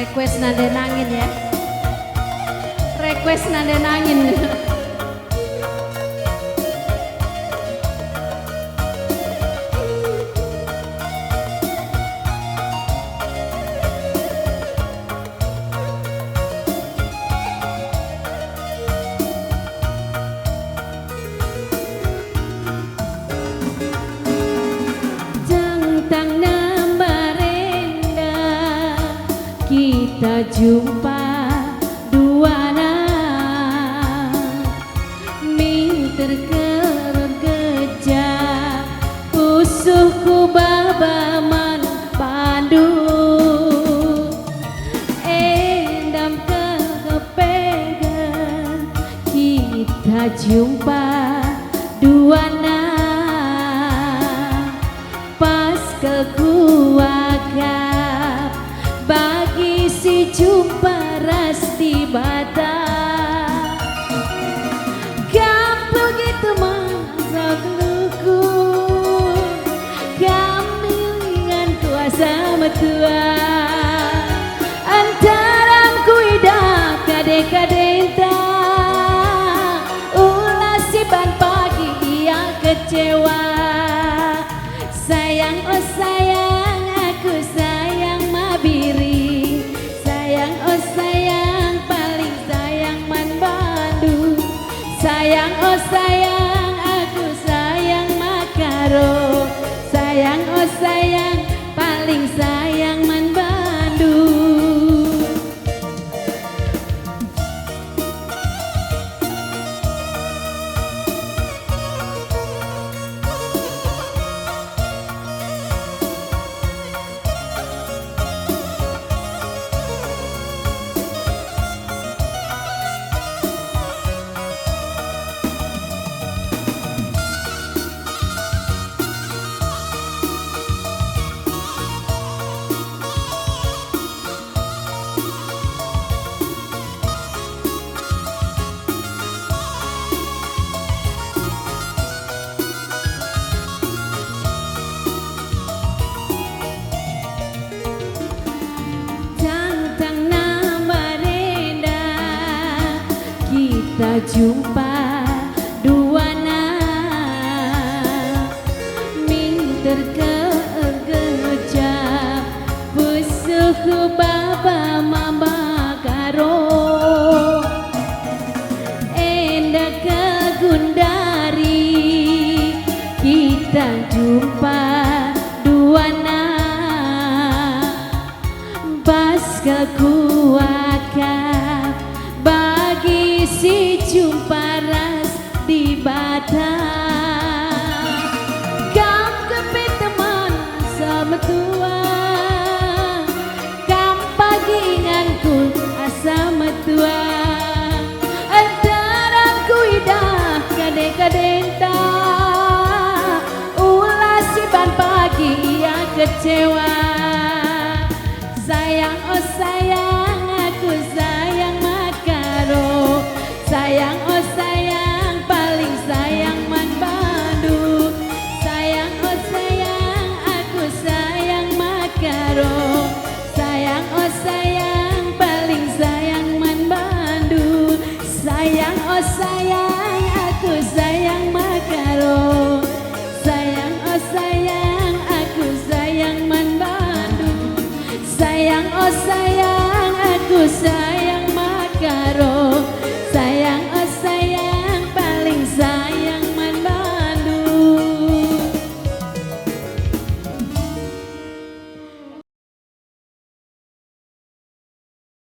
Request nada nangin ya. Request nada nangin. Kita jumpa duana minter kerja usuhku babaman pandu endam kepegan kita jumpa duana pas kekuakan bagi si jumpa rasti bata gak begitu masa keluku kami dengan kuasa metua antaram kuidak kade-kadenta ulah si ban pagi dia kecewa sayang oh sayang aku sayang mabiri sayang oh sayang paling sayang man Bandung sayang oh sayang aku sayang Makaro sayang oh sayang paling sayang man Bandung. Kita jumpa duana minter kegejap pusuh baba mama karo enda kegundari kita jumpa duana pas kekuakan bagi si jumpa ras di badan kam kepe teman sama tua kam paginganku asama tua antaran kuidah kade-kadenta ulah si ban pagi ia kecewa